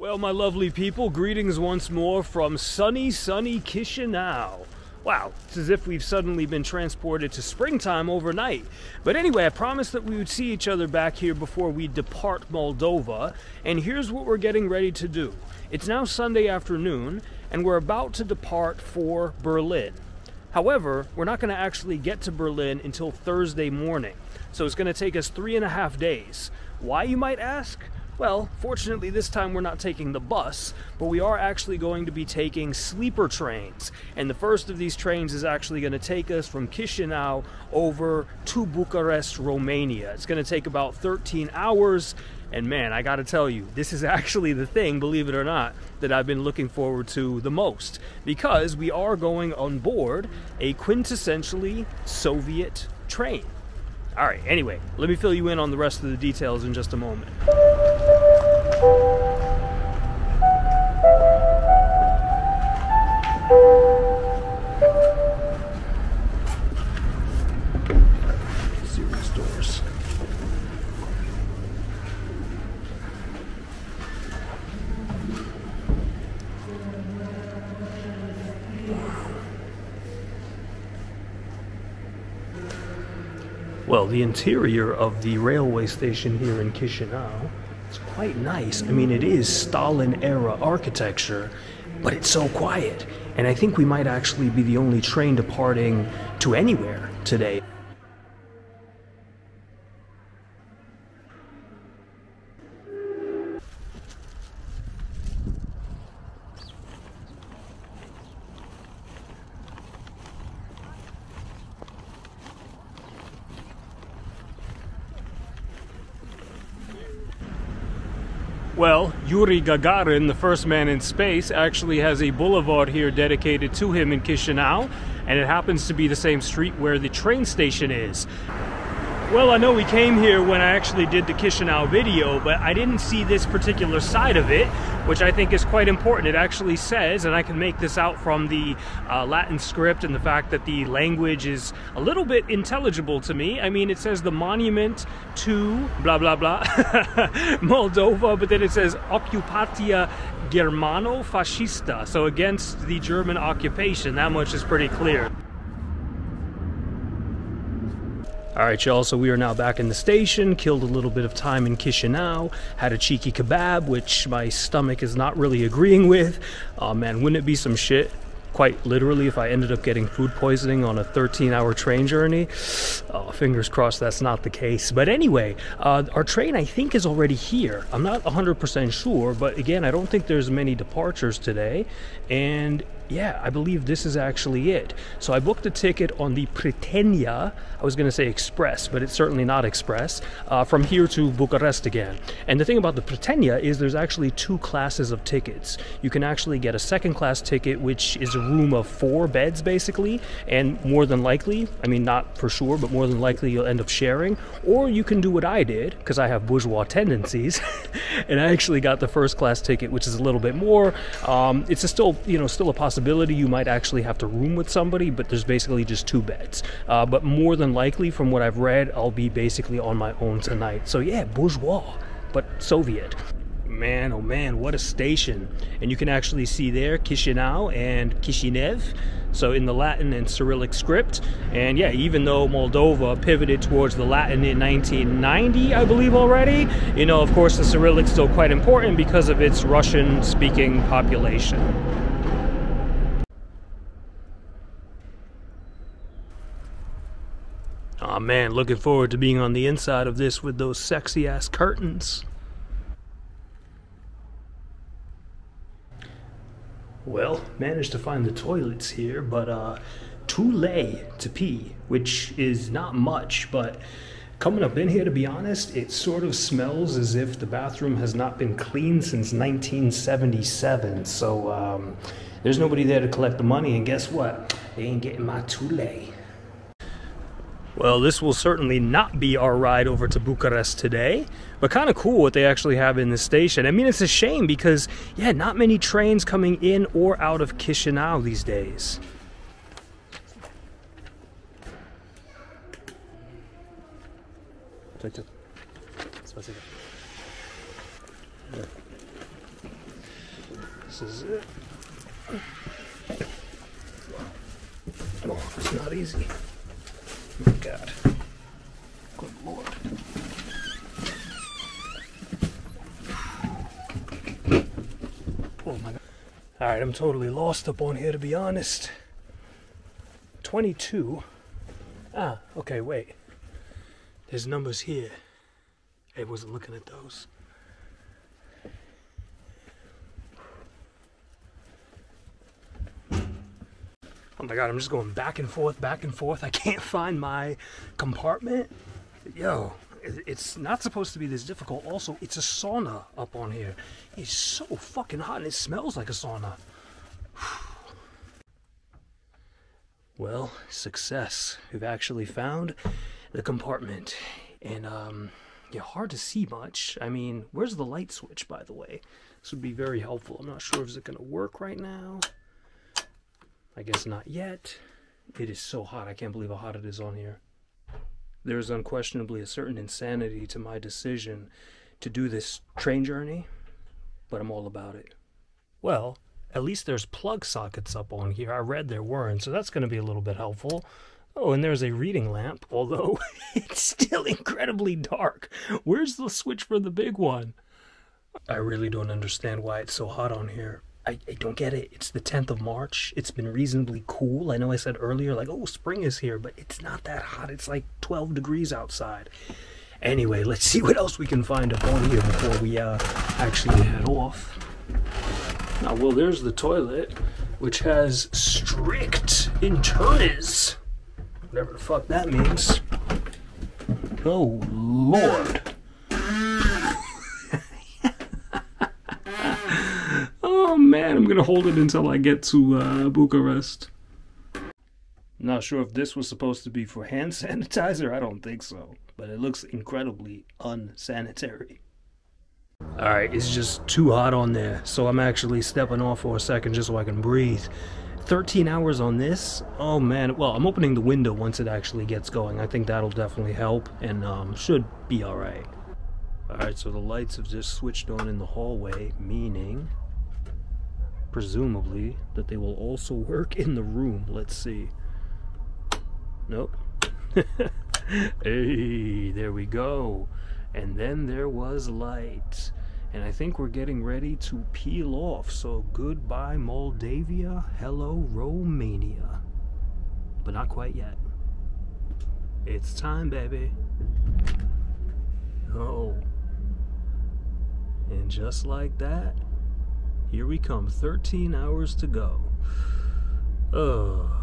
Well, my lovely people, greetings once more from sunny Chisinau. Wow, it's as if we've suddenly been transported to springtime overnight. But anyway, I promised that we would see each other back here before we depart Moldova, and here's what we're getting ready to do. It's now Sunday afternoon, and we're about to depart for Berlin. However, we're not going to actually get to Berlin until Thursday morning, so it's going to take us 3.5 days. Why, you might ask? Well, fortunately this time we're not taking the bus, but we are actually going to be taking sleeper trains. And the first of these trains is actually going to take us from Chisinau over to Bucharest, Romania. It's going to take about 13 hours. And man, I gotta tell you, this is actually the thing, believe it or not, that I've been looking forward to the most. Because we are going on board a quintessentially Soviet train. Alright, anyway, let me fill you in on the rest of the details in just a moment. Serious doors. Well, the interior of the railway station here in Chisinau is quite nice. I mean, it is Stalin-era architecture, but it's so quiet. And I think we might actually be the only train departing to anywhere today. Well, Yuri Gagarin, the first man in space, actually has a boulevard here dedicated to him in Chisinau, and it happens to be the same street where the train station is. Well, I know we came here when I actually did the Chisinau video, but I didn't see this particular side of it, which I think is quite important. It actually says, and I can make this out from the Latin script and the fact that the language is a little bit intelligible to me. I mean, it says the monument to blah, blah, blah, Moldova, but then it says Occupatia Germano-Fascista, so against the German occupation. That much is pretty clear. Alright y'all, so we are now back in the station, killed a little bit of time in Chisinau, had a cheeky kebab, which my stomach is not really agreeing with. Oh man, wouldn't it be some shit, quite literally, if I ended up getting food poisoning on a 13-hour train journey? Oh, fingers crossed that's not the case. But anyway, our train I think is already here. I'm not 100% sure, but again, I don't think there's many departures today. And yeah, I believe this is actually it. So I booked a ticket on the Pretenia, I was gonna say Express, but it's certainly not Express, from here to Bucharest again. And the thing about the Pretenia is there's actually 2 classes of tickets. You can actually get a second class ticket, which is a room of 4 beds basically, and more than likely, I mean not for sure, but more than likely you'll end up sharing. Or you can do what I did, because I have bourgeois tendencies, and I actually got the first class ticket, which is a little bit more. It's still a possibility you might actually have to room with somebody, but there's basically just 2 beds. But more than likely, from what I've read, I'll be basically on my own tonight. So yeah, bourgeois, but Soviet. Man, oh man, what a station. And you can actually see there Chisinau and Kishinev, so in the Latin and Cyrillic script. And yeah, even though Moldova pivoted towards the Latin in 1990, I believe already, you know, of course the Cyrillic's still quite important because of its Russian-speaking population. Aw man, looking forward to being on the inside of this with those sexy ass curtains. Well, managed to find the toilets here, but too late to pee, which is not much, but coming up in here, to be honest, it sort of smells as if the bathroom has not been cleaned since 1977, so there's nobody there to collect the money, and guess what? They ain't getting my tule. Well, this will certainly not be our ride over to Bucharest today, but kind of cool what they actually have in this station. I mean, it's a shame because, yeah, not many trains coming in or out of Chisinau these days. This is it. Oh, it's not easy. Oh my God. Good Lord. Oh my God. Alright, I'm totally lost up on here, to be honest. 22. Ah, okay, wait. There's numbers here. I wasn't looking at those. Oh my God, I'm just going back and forth, back and forth. I can't find my compartment. Yo, it's not supposed to be this difficult. Also, it's a sauna up on here. It's so fucking hot and it smells like a sauna. Well, success. We've actually found the compartment. And, yeah, hard to see much. I mean, where's the light switch, by the way? This would be very helpful. I'm not sure if it's going to work right now. I guess not yet. It is so hot. I can't believe how hot it is on here. There is unquestionably a certain insanity to my decision to do this train journey, but I'm all about it. Well, at least there's plug sockets up on here. I read there weren't, so that's going to be a little bit helpful. Oh, and there's a reading lamp, although it's still incredibly dark. Where's the switch for the big one? I really don't understand why it's so hot on here. I don't get it. It's the 10th of March. It's been reasonably cool. I know I said earlier, like, oh, spring is here, but it's not that hot. It's like 12 degrees outside. Anyway, let's see what else we can find up on here before we actually head off. Now, well, there's the toilet, which has strict internes. Whatever the fuck that means. Oh, Lord. Oh, man, I'm gonna hold it until I get to Bucharest. Not sure if this was supposed to be for hand sanitizer. I don't think so. But it looks incredibly unsanitary. Alright, it's just too hot on there. So I'm actually stepping off for a second just so I can breathe. 13 hours on this? Oh man, well, I'm opening the window once it actually gets going. I think that'll definitely help and should be alright. Alright, so the lights have just switched on in the hallway, meaning, presumably, that they will also work in the room. Let's see. Nope. Hey, there we go. And then there was light. And I think we're getting ready to peel off. So goodbye Moldavia, hello Romania. But not quite yet. It's time, baby. Oh. And just like that, here we come. 13 hours to go. Oh.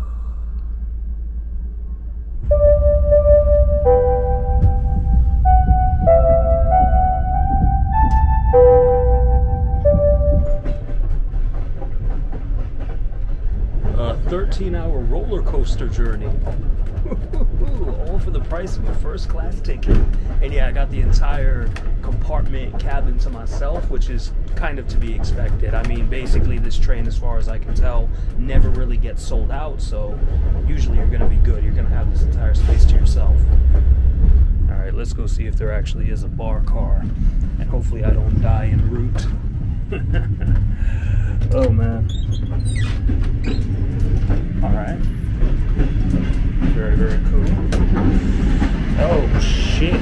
13-hour roller coaster journey. All for the price of a first-class ticket. And yeah, I got the entire compartment cabin to myself, which is kind of to be expected. I mean, basically this train, as far as I can tell, never really gets sold out, so usually you're going to be good. You're going to have this entire space to yourself. Alright, let's go see if there actually is a bar car. And hopefully I don't die en route. Oh man. Alright. Very, very cool. Oh shit.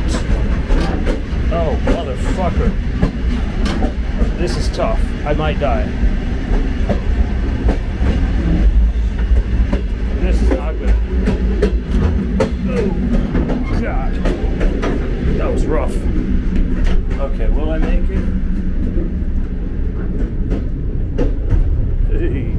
Oh motherfucker. This is tough. I might die. This is not good. Oh god. That was rough. Okay, will I make it? Hey.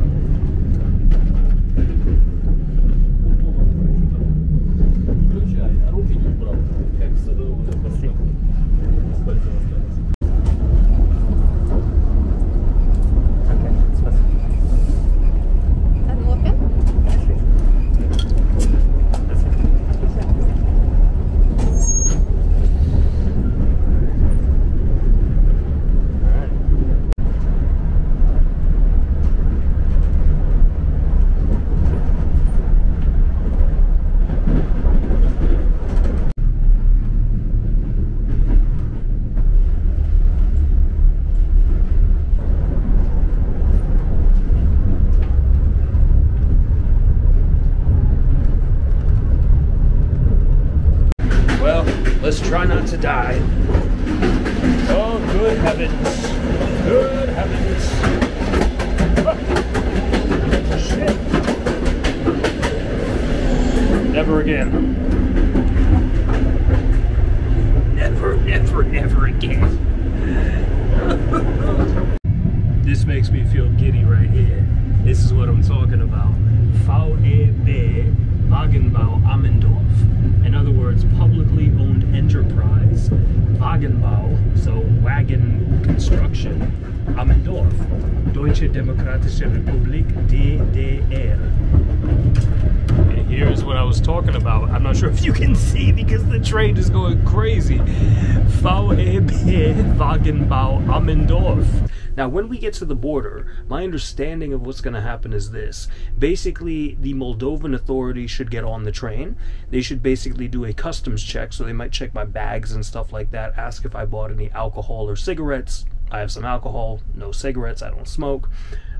Try not to die. Oh, good heavens. Good heavens. Oh, shit. Never again. Never, never, never again. This makes me feel giddy right here. This is what I'm talking about. VEB Wagenbau Amendorf. In other words, publicly owned enterprise. Wagenbau, so wagon construction. Amendorf. Deutsche Demokratische Republik, DDR. And here's what I was talking about. I'm not sure if you can see because the train is going crazy. VEB Wagenbau Amendorf. Now, when we get to the border, my understanding of what's going to happen is this. Basically, the Moldovan authorities should get on the train. They should basically do a customs check, so they might check my bags and stuff like that, ask if I bought any alcohol or cigarettes. I have some alcohol, no cigarettes, I don't smoke.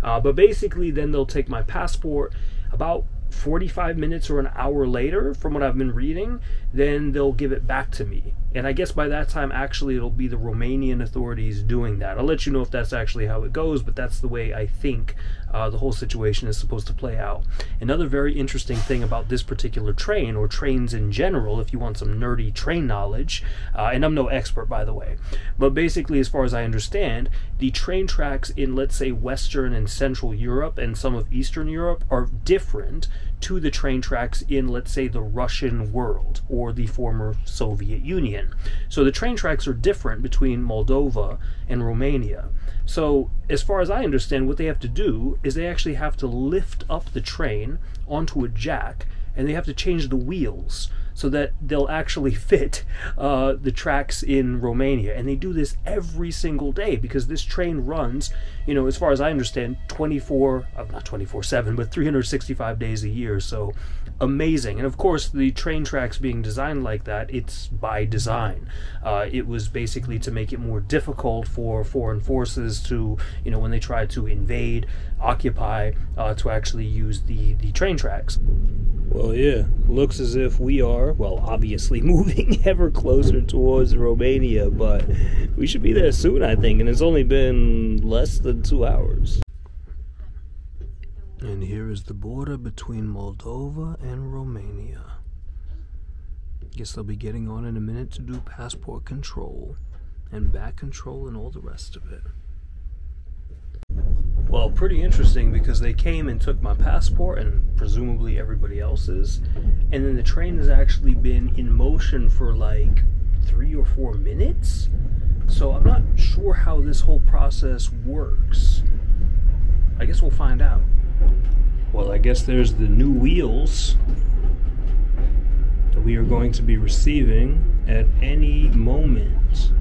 But basically, then they'll take my passport. About 45 minutes or an hour later, from what I've been reading, then they'll give it back to me. And I guess by that time, actually, it'll be the Romanian authorities doing that. I'll let you know if that's actually how it goes, but that's the way I think the whole situation is supposed to play out. Another very interesting thing about this particular train, or trains in general, if you want some nerdy train knowledge, and I'm no expert, by the way, but basically, as far as I understand, the train tracks in, let's say, Western and Central Europe and some of Eastern Europe are different to the train tracks in, let's say, the Russian world or the former Soviet Union. So the train tracks are different between Moldova and Romania. So as far as I understand, what they have to do is they actually have to lift up the train onto a jack, and they have to change the wheels so that they'll actually fit the tracks in Romania. And they do this every single day because this train runs, you know, as far as I understand, not 24/7, but 365 days a year. So amazing. And of course, the train tracks being designed like that, it's by design. It was basically to make it more difficult for foreign forces to, you know, when they try to invade, occupy, to actually use the train tracks. Well, yeah, looks as if we are, well, obviously moving ever closer towards Romania, but we should be there soon, I think, and it's only been less than 2 hours. And here is the border between Moldova and Romania. Guess they'll be getting on in a minute to do passport control and back control and all the rest of it. Well, pretty interesting because they came and took my passport and presumably everybody else's, and then the train has actually been in motion for like 3 or 4 minutes. So I'm not sure how this whole process works. I guess we'll find out. Well, I guess there's the new wheels that we are going to be receiving at any moment.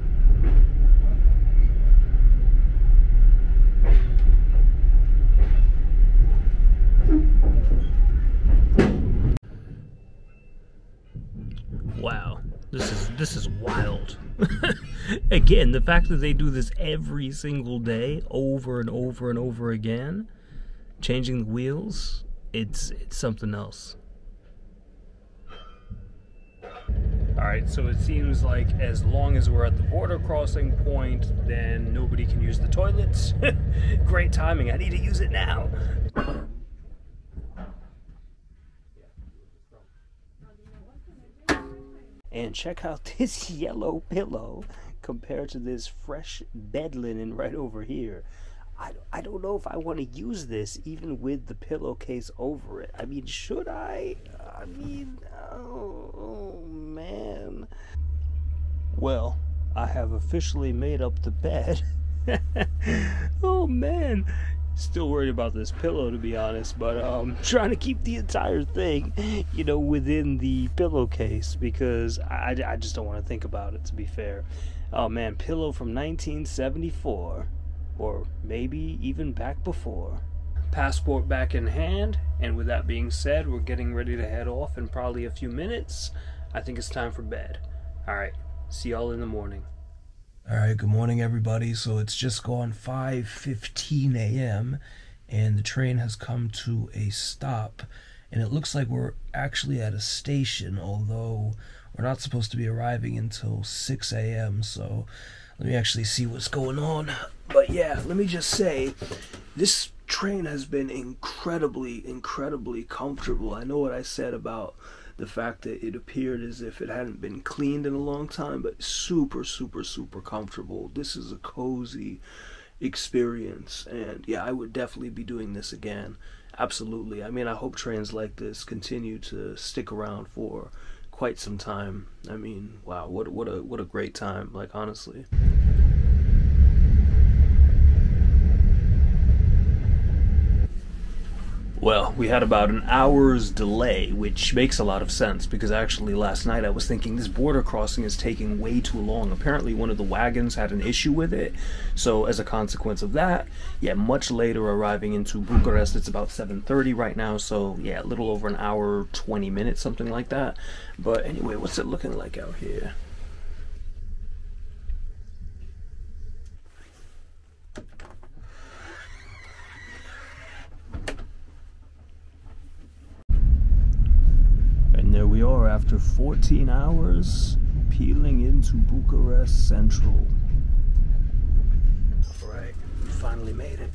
Wow, this is wild. Again, the fact that they do this every single day, over and over and over again, changing the wheels, it's something else. Alright, so it seems like as long as we're at the border crossing point, then nobody can use the toilets. Great timing, I need to use it now. And check out this yellow pillow compared to this fresh bed linen right over here. I don't know if I want to use this even with the pillowcase over it. I mean, should I? I mean, oh man. Well, I have officially made up the bed. Oh man. Still worried about this pillow, to be honest, but trying to keep the entire thing, you know, within the pillowcase because I just don't want to think about it, to be fair. Oh man, pillow from 1974, or maybe even back before. Passport back in hand, and with that being said, we're getting ready to head off in probably a few minutes. I think it's time for bed. Alright, see y'all in the morning. Alright, good morning everybody. So it's just gone 5:15 a.m. and the train has come to a stop, and it looks like we're actually at a station, although We're not supposed to be arriving until 6 a.m., so let me actually see what's going on. But yeah, let me just say, this train has been incredibly comfortable. I know what I said about the fact that it appeared as if it hadn't been cleaned in a long time, but super comfortable. This is a cozy experience, and yeah, I would definitely be doing this again. Absolutely. I mean, I hope trains like this continue to stick around for quite some time. I mean, wow, what a great time, like, honestly. Well, we had about an hour's delay, which makes a lot of sense, because actually last night I was thinking this border crossing is taking way too long. Apparently one of the wagons had an issue with it, so as a consequence of that, yeah, much later arriving into Bucharest. It's about 7:30 right now, so yeah, a little over an hour, 20 minutes, something like that. But anyway, what's it looking like out here? And there we are after 14 hours, peeling into Bucharest Central. Alright, we finally made it.